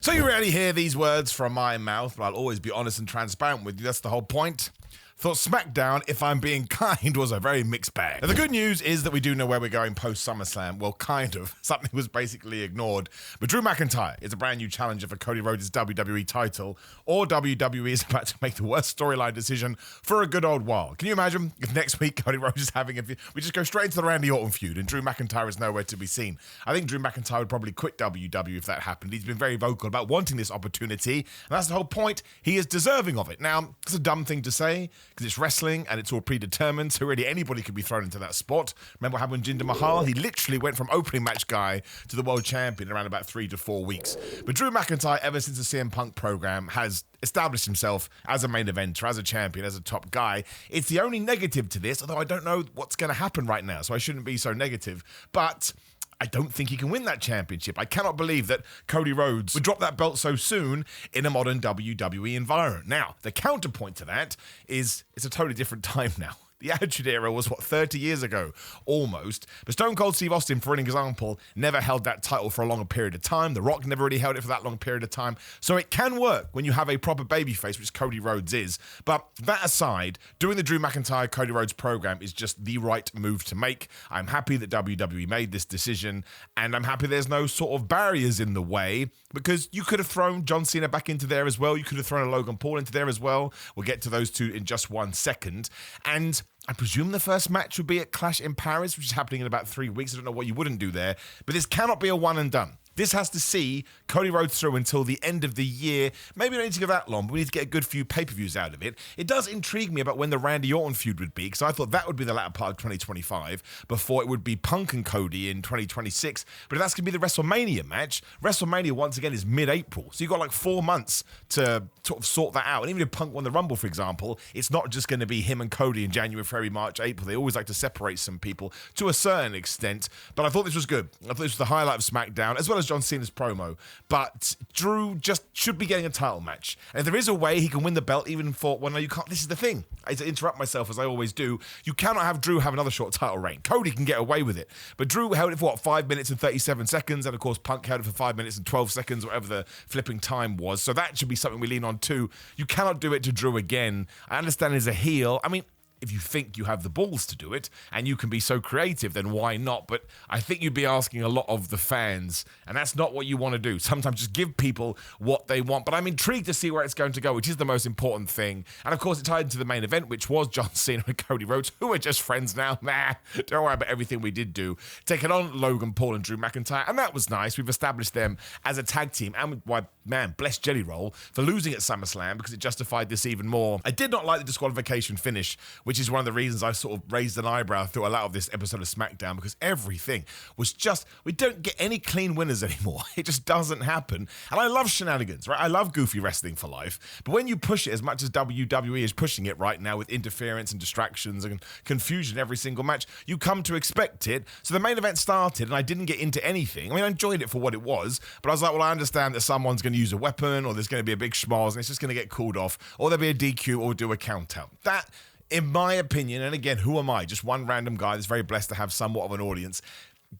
So you rarely hear these words from my mouth, but I'll always be honest and transparent with you. That's the whole point. Thought SmackDown, if I'm being kind, was a very mixed bag. Now, the good news is that we do know where we're going post SummerSlam. Well, kind of. Something was basically ignored. But Drew McIntyre is a brand new challenger for Cody Rhodes' WWE title, or WWE is about to make the worst storyline decision for a good old while. Can you imagine if next week Cody Rhodes is having we just go straight into the Randy Orton feud and Drew McIntyre is nowhere to be seen? I think Drew McIntyre would probably quit WWE if that happened. He's been very vocal about wanting this opportunity, and that's the whole point. He is deserving of it. Now, it's a dumb thing to say, because it's wrestling and it's all predetermined, so really anybody could be thrown into that spot. Remember what happened with Jinder Mahal? He literally went from opening match guy to the world champion in around about 3 to 4 weeks. But Drew McIntyre, ever since the CM Punk program, has established himself as a main eventer, as a champion, as a top guy. It's the only negative to this, although I don't know what's going to happen right now, so I shouldn't be so negative. But I don't think he can win that championship. I cannot believe that Cody Rhodes would drop that belt so soon in a modern WWE environment. Now, the counterpoint to that is it's a totally different time now. The Attitude Era was, 30 years ago? Almost. But Stone Cold Steve Austin, for an example, never held that title for a longer period of time. The Rock never really held it for that long period of time. So it can work when you have a proper babyface, which Cody Rhodes is. But that aside, doing the Drew McIntyre Cody Rhodes program is just the right move to make. I'm happy that WWE made this decision, and I'm happy there's no sort of barriers in the way, because you could have thrown John Cena back into there as well. You could have thrown a Logan Paul into there as well. We'll get to those two in just 1 second. And I presume the first match would be at Clash in Paris, which is happening in about 3 weeks. I don't know what you wouldn't do there, but this cannot be a one and done. This has to see Cody Rhodes through until the end of the year. Maybe we don't need to go that long, but we need to get a good few pay-per-views out of it. It does intrigue me about when the Randy Orton feud would be, because I thought that would be the latter part of 2025 before it would be Punk and Cody in 2026. But if that's going to be the WrestleMania match, WrestleMania, once again, is mid-April. So you've got like 4 months to sort of sort that out. And even if Punk won the Rumble, for example, it's not just going to be him and Cody in January, February, March, April. They always like to separate some people to a certain extent. But I thought this was good. I thought this was the highlight of SmackDown, as well as John Cena's promo. But Drew just should be getting a title match. And if there is a way he can win the belt, even for, well, no, you can't. This is the thing. I interrupt myself as I always do. You cannot have Drew have another short title reign. Cody can get away with it. But Drew held it for, 5 minutes and 37 seconds. And of course, Punk held it for 5 minutes and 12 seconds, whatever the flipping time was. So that should be something we lean on too. You cannot do it to Drew again. I understand he's a heel. I mean, if you think you have the balls to do it and you can be so creative, then why not? But I think you'd be asking a lot of the fans, and that's not what you want to do. Sometimes just give people what they want. But I'm intrigued to see where it's going to go, which is the most important thing. And of course, it tied into the main event, which was John Cena and Cody Rhodes, who are just friends now. Nah, don't worry about everything we did do. Taking on Logan Paul and Drew McIntyre, and that was nice. We've established them as a tag team, and why, man, bless Jelly Roll for losing at SummerSlam, because it justified this even more. I did not like the disqualification finish, which is one of the reasons I sort of raised an eyebrow through a lot of this episode of SmackDown, because everything was just, we don't get any clean winners anymore. It just doesn't happen. And I love shenanigans, right? I love goofy wrestling for life. But when you push it as much as WWE is pushing it right now with interference and distractions and confusion every single match, you come to expect it. So the main event started and I didn't get into anything. I mean, I enjoyed it for what it was, but I was like, well, I understand that someone's going to use a weapon, or there's going to be a big schmoz and it's just going to get called off, or there'll be a DQ or do a count out. That, in my opinion, and again, who am I? Just one random guy that's very blessed to have somewhat of an audience,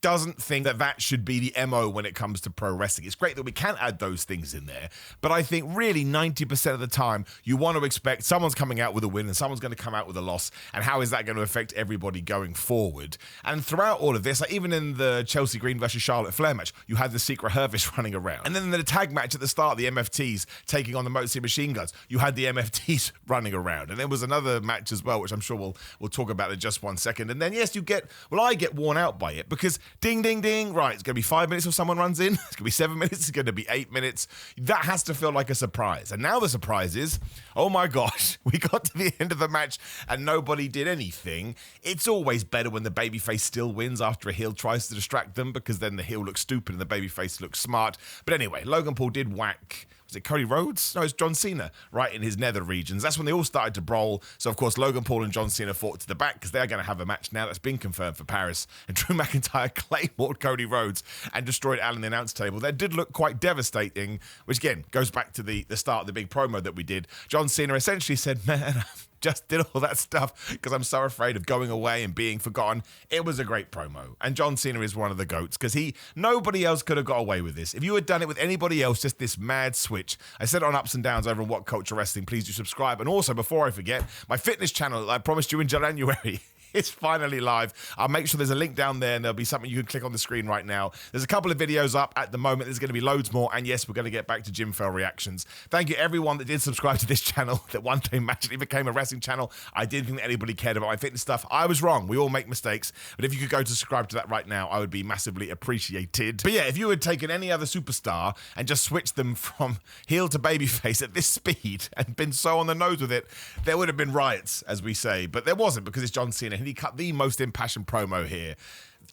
doesn't think that that should be the MO when it comes to pro wrestling. It's great that we can add those things in there, but I think really 90% of the time you want to expect someone's coming out with a win and someone's going to come out with a loss, and how is that going to affect everybody going forward? And throughout all of this, like even in the Chelsea Green versus Charlotte Flair match, you had the Secret Hervis running around. And then in the tag match at the start, the MFTs taking on the Motor City Machine Guns, you had the MFTs running around. And there was another match as well, which I'm sure we'll talk about in just 1 second. And then yes, I get worn out by it, because ding, ding, ding, right, it's going to be 5 minutes if someone runs in, it's going to be 7 minutes, it's going to be 8 minutes. That has to feel like a surprise. And now the surprise is, oh my gosh, we got to the end of the match and nobody did anything. It's always better when the babyface still wins after a heel tries to distract them, because then the heel looks stupid and the babyface looks smart. But anyway, Logan Paul did whack, was it Cody Rhodes? No, it's John Cena, right in his nether regions. That's when they all started to brawl. So, of course, Logan Paul and John Cena fought to the back, because they're going to have a match now that's been confirmed for Paris. And Drew McIntyre claymored Cody Rhodes and destroyed Al in the announce table. That did look quite devastating, which, again, goes back to the start of the big promo that we did. John Cena essentially said, man, just did all that stuff because I'm so afraid of going away and being forgotten. It was a great promo. And John Cena is one of the GOATs because nobody else could have got away with this. If you had done it with anybody else, just this mad switch. I said it on Ups and Downs over on What Culture Wrestling. Please do subscribe. And also, before I forget, my fitness channel that I promised you in January. It's finally live. I'll make sure there's a link down there and there'll be something you can click on the screen right now. There's a couple of videos up at the moment. There's going to be loads more. And yes, we're going to get back to Jim Fell reactions. Thank you everyone that did subscribe to this channel that one day magically became a wrestling channel. I didn't think that anybody cared about my fitness stuff. I was wrong. We all make mistakes. But if you could go to subscribe to that right now, I would be massively appreciated. But yeah, if you had taken any other superstar and just switched them from heel to babyface at this speed and been so on the nose with it, there would have been riots, as we say. But there wasn't because it's John Cena and he cut the most impassioned promo here.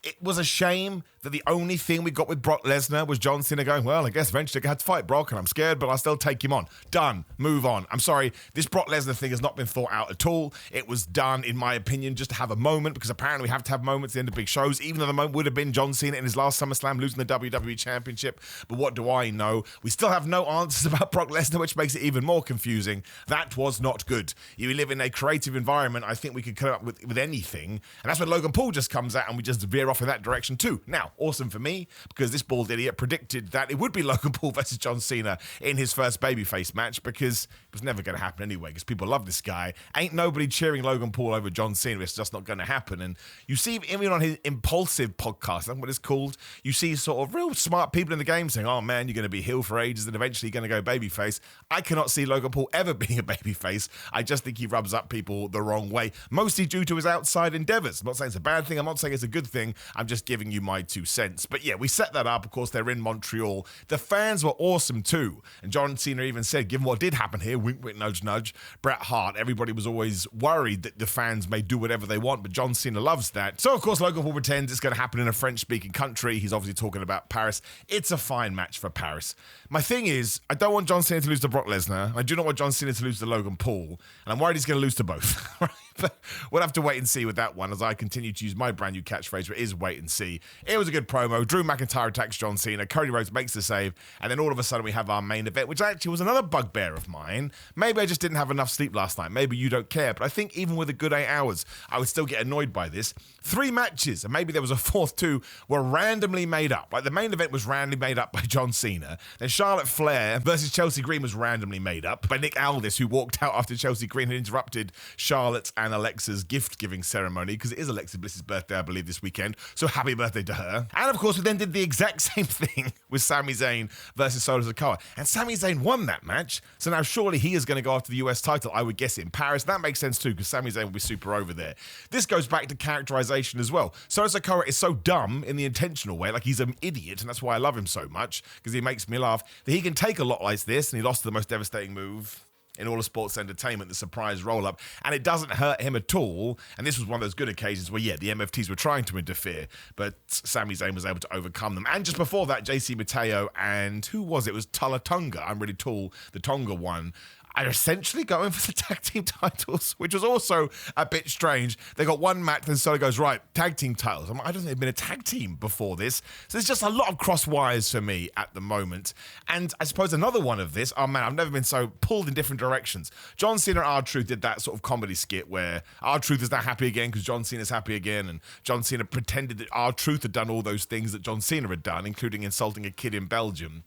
It was a shame that the only thing we got with Brock Lesnar was John Cena going, well, I guess eventually I had to fight Brock and I'm scared, but I'll still take him on. Done. Move on. I'm sorry. This Brock Lesnar thing has not been thought out at all. It was done, in my opinion, just to have a moment because apparently we have to have moments at the end of big shows, even though the moment would have been John Cena in his last SummerSlam losing the WWE Championship. But what do I know? We still have no answers about Brock Lesnar, which makes it even more confusing. That was not good. You live in a creative environment. I think we could come up with anything. And that's when Logan Paul just comes out and we just veer off in that direction too. Now, awesome for me, because this bald idiot predicted that it would be Logan Paul versus John Cena in his first babyface match, because it was never going to happen anyway, because people love this guy. Ain't nobody cheering Logan Paul over John Cena. It's just not going to happen. And you see, even on his Impulsive podcast, that's what it's called, you see sort of real smart people in the game saying, oh man, you're going to be heel for ages and eventually you're going to go babyface. I cannot see Logan Paul ever being a babyface. I just think he rubs up people the wrong way, mostly due to his outside endeavors. I'm not saying it's a bad thing. I'm not saying it's a good thing. I'm just giving you my 2 cents. But yeah, we set that up. Of course, they're in Montreal. The fans were awesome too. And John Cena even said, given what did happen here, wink, wink, nudge, nudge, Bret Hart, everybody was always worried that the fans may do whatever they want, but John Cena loves that. So, of course, Logan Paul pretends it's going to happen in a French-speaking country. He's obviously talking about Paris. It's a fine match for Paris. My thing is, I don't want John Cena to lose to Brock Lesnar. I do not want John Cena to lose to Logan Paul. And I'm worried he's going to lose to both. Right? But we'll have to wait and see with that one as I continue to use my brand new catchphrase, but it is wait and see. It was a good promo. Drew McIntyre attacks John Cena. Cody Rhodes makes the save. And then all of a sudden we have our main event, which actually was another bugbear of mine. Maybe I just didn't have enough sleep last night. Maybe you don't care. But I think even with a good 8 hours, I would still get annoyed by this. 3 matches, and maybe there was a fourth too, were randomly made up. Like the main event was randomly made up by John Cena. Then Charlotte Flair versus Chelsea Green was randomly made up by Nick Aldis, who walked out after Chelsea Green had interrupted Charlotte's and Alexa's gift-giving ceremony, because it is Alexa Bliss's birthday, I believe, this weekend. So happy birthday to her. And of course, we then did the exact same thing with Sami Zayn versus Solo Sikoa. And Sami Zayn won that match. So now surely he is going to go after the US title, I would guess, in Paris. That makes sense too, because Sami Zayn will be super over there. This goes back to characterization as well. Solo Sikoa is so dumb in the intentional way, like he's an idiot, and that's why I love him so much, because he makes me laugh, that he can take a lot like this, and he lost the most devastating move in all of sports entertainment, the surprise roll-up, and it doesn't hurt him at all. And this was one of those good occasions where, yeah, the MFTs were trying to interfere, but Sami Zayn was able to overcome them. And just before that, JC Mateo and who was it? It was Tula Tonga. I'm really tall. The Tonga one are essentially going for the tag team titles, which was also a bit strange. They got one match, then Solo goes, right, tag team titles. I don't think they've been a tag team before this. So there's just a lot of cross wires for me at the moment. And I suppose another one of this, oh man, I've never been so pulled in different directions. John Cena and R-Truth did that sort of comedy skit where R-Truth is now happy again because John Cena's happy again, and John Cena pretended that R-Truth had done all those things that John Cena had done, including insulting a kid in Belgium.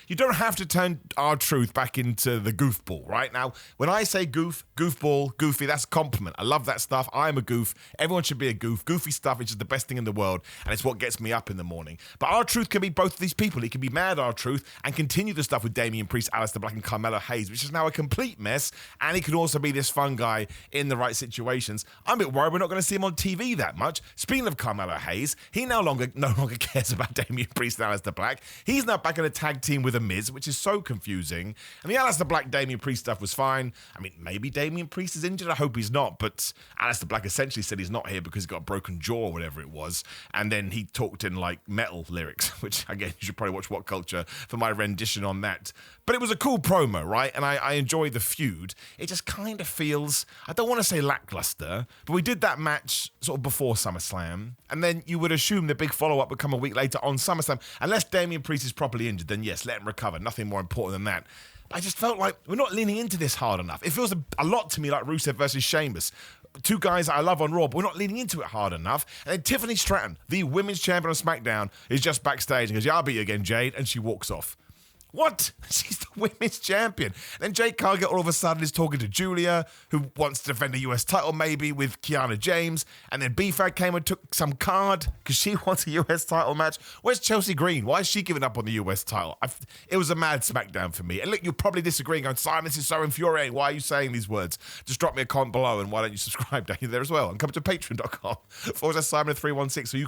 You don't have to turn R-Truth back into the goofball, right? Now, when I say goofball, goofy, that's a compliment. I love that stuff. I'm a goof. Everyone should be a goof. Goofy stuff is just the best thing in the world, and it's what gets me up in the morning. But R-Truth can be both of these people. He can be mad R-Truth and continue the stuff with Damian Priest, Aleister Black, and Carmelo Hayes, which is now a complete mess, and he can also be this fun guy in the right situations. I'm a bit worried we're not going to see him on TV that much. Speaking of Carmelo Hayes, he no longer cares about Damian Priest and Aleister Black. He's now back in a tag team with a Miz, which is so confusing. And the Aleister Black Damian Priest stuff was fine. I mean, maybe Damian Priest is injured. I hope he's not. But Aleister Black essentially said he's not here because he's got a broken jaw or whatever it was. And then he talked in like metal lyrics, which again, you should probably watch What Culture for my rendition on that. But it was a cool promo, right? And I enjoyed the feud. It just kind of feels, I don't want to say lackluster, but we did that match sort of before SummerSlam. And then you would assume the big follow-up would come a week later on SummerSlam, unless Damian Priest is properly injured. injured, then yes, let him recover. Nothing more important than that. I just felt like we're not leaning into this hard enough. It feels a lot to me like Rusev versus Sheamus. Two guys that I love on Raw, but we're not leaning into it hard enough. And then Tiffany Stratton, the women's champion on SmackDown, is just backstage and goes, "Yeah, I'll beat you again, Jade," and she walks off. What? She's the women's champion. Then Jade Cargill all of a sudden is talking to Julia, who wants to defend the US title maybe with Kiana James. And then B-Fag came and took some card because she wants a US title match. Where's Chelsea Green? Why is she giving up on the US title? It was a mad SmackDown for me. And look, you're probably disagreeing, going, "Simon, this is so infuriating. Why are you saying these words?" Just drop me a comment below, and why don't you subscribe down there as well? And come to patreon.com/Simon316 so you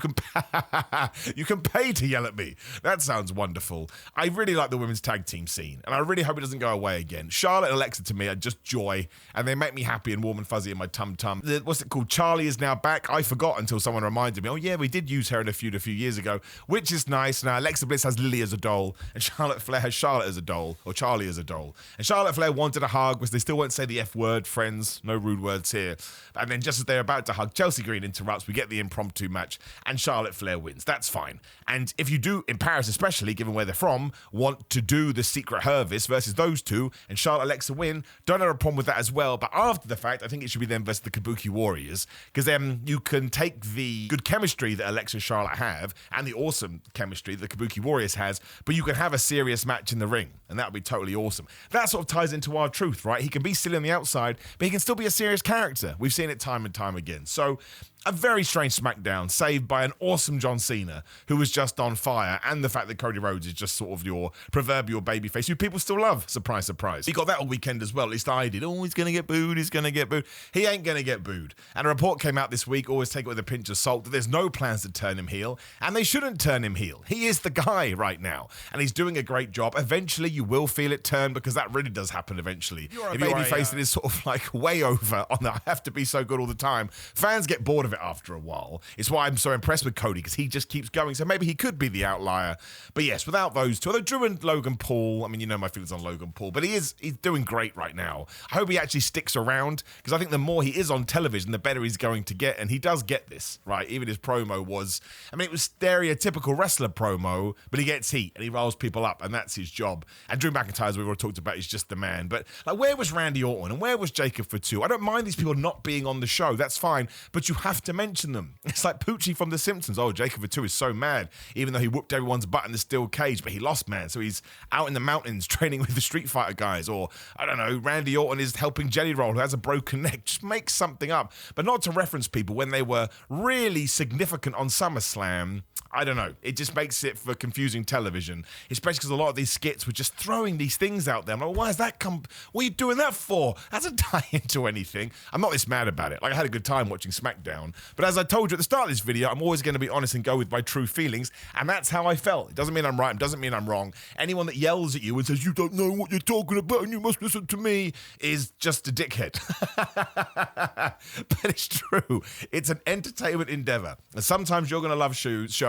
can pay to yell at me. That sounds wonderful. I really like the women's tag team scene, and I really hope it doesn't go away again. Charlotte and Alexa to me are just joy, and they make me happy and warm and fuzzy in my tum-tum. What's it called? Charlie is now back. I forgot until someone reminded me. Oh yeah, we did use her in a feud a few years ago, which is nice. Now Alexa Bliss has Lily as a doll, and Charlotte Flair has Charlotte as a doll, or Charlie as a doll. And Charlotte Flair wanted a hug, because they still won't say the F word, friends. No rude words here. And then just as they're about to hug, Chelsea Green interrupts. We get the impromptu match, and Charlotte Flair wins. That's fine. And if you do, in Paris especially, given where they're from, want to do the Secret Hervis versus those two, and Charlotte Alexa win, don't have a problem with that as well. But after the fact, I think it should be them versus the Kabuki Warriors, because then you can take the good chemistry that Alexa and Charlotte have, and the awesome chemistry that the Kabuki Warriors has, but you can have a serious match in the ring, and that would be totally awesome. That sort of ties into our truth, right? He can be silly on the outside, but he can still be a serious character. We've seen it time and time again. So a very strange SmackDown, saved by an awesome John Cena, who was just on fire, and the fact that Cody Rhodes is just sort of your proverbial babyface, who people still love. Surprise, surprise. He got that all weekend as well, at least I did. Oh, he's going to get booed, he's going to get booed. He ain't going to get booed. And a report came out this week, always take it with a pinch of salt, that there's no plans to turn him heel, and they shouldn't turn him heel. He is the guy right now, and he's doing a great job. Eventually, you will feel it turn, because that really does happen eventually. If you're a babyface that is sort of like way over on the I have to be so good all the time, fans get bored of it after a while. It's why I'm so impressed with Cody, because he just keeps going. So maybe he could be the outlier. But yes, without those two, although Drew and Logan Paul, I mean, you know my feelings on Logan Paul, but he's doing great right now. I hope he actually sticks around, because I think the more he is on television, the better he's going to get. And he does get this, right? Even his promo was, I mean, it was stereotypical wrestler promo, but he gets heat and he rolls people up, and that's his job. And Drew McIntyre, as we've already talked about, is just the man. But like, where was Randy Orton and where was Jacob Fatu? I don't mind these people not being on the show. That's fine. But you have to mention them. It's like Poochie from The Simpsons. Oh, Jacob Fatu is so mad, even though he whooped everyone's butt in the steel cage, but he lost, man. So he's out in the mountains training with the Street Fighter guys. Or, I don't know, Randy Orton is helping Jelly Roll, who has a broken neck. Just make something up. But not to reference people when they were really significant on SummerSlam. I don't know. It just makes it for confusing television, especially because a lot of these skits were just throwing these things out there. I'm like, why has that come? What are you doing that for? That doesn't tie into anything. I'm not this mad about it. Like, I had a good time watching SmackDown. But as I told you at the start of this video, I'm always going to be honest and go with my true feelings. And that's how I felt. It doesn't mean I'm right. It doesn't mean I'm wrong. Anyone that yells at you and says, "You don't know what you're talking about and you must listen to me," is just a dickhead. But it's true. It's an entertainment endeavor. And sometimes you're going to love shows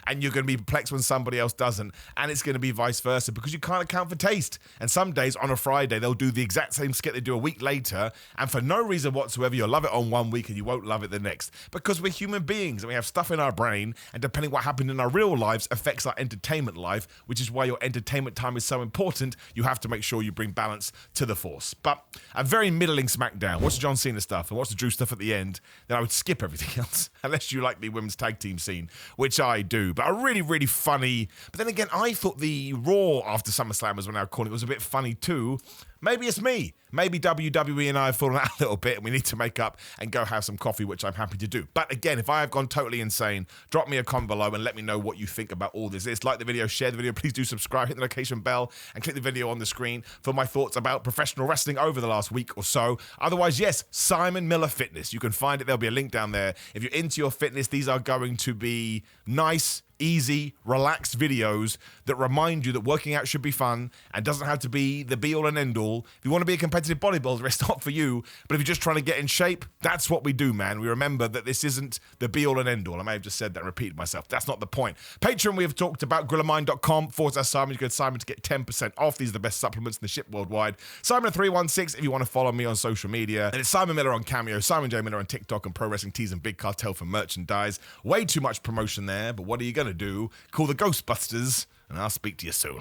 and you're going to be perplexed when somebody else doesn't. And it's going to be vice versa, because you can't account for taste. And some days on a Friday, they'll do the exact same skit they do a week later. And for no reason whatsoever, you'll love it on one week and you won't love it the next. Because we're human beings and we have stuff in our brain. And depending what happened in our real lives affects our entertainment life, which is why your entertainment time is so important. You have to make sure you bring balance to the force. But a very middling SmackDown. Watch the John Cena stuff and watch the Drew stuff at the end. Then I would skip everything else, unless you like the women's tag team scene, which I do. But a really, really funny. But then again, I thought the Raw after SummerSlam, as we're now calling it, was a bit funny too. Maybe it's me. Maybe WWE and I have fallen out a little bit and we need to make up and go have some coffee, which I'm happy to do. But again, if I have gone totally insane, drop me a comment below and let me know what you think about all this. Like the video, share the video, please do subscribe, hit the notification bell, and click the video on the screen for my thoughts about professional wrestling over the last week or so. Otherwise, yes, Simon Miller Fitness. You can find it. There'll be a link down there. If you're into your fitness, these are going to be nice, easy, relaxed videos that remind you that working out should be fun and doesn't have to be the be-all and end-all. If you want to be a competitive bodybuilder, it's not for you. But if you're just trying to get in shape, that's what we do, man. We remember that this isn't the be-all and end-all. I may have just said that and repeated myself. That's not the point. Patreon, we have talked about grillermind.com/Simon. You can Simon to get 10% off. These are the best supplements in the ship worldwide. Simon316 if you want to follow me on social media. And it's Simon Miller on Cameo, Simon J. Miller on TikTok, and Pro Wrestling Tees and Big Cartel for merchandise. Way too much promotion there, but what are you going to do? Call the Ghostbusters, and I'll speak to you soon.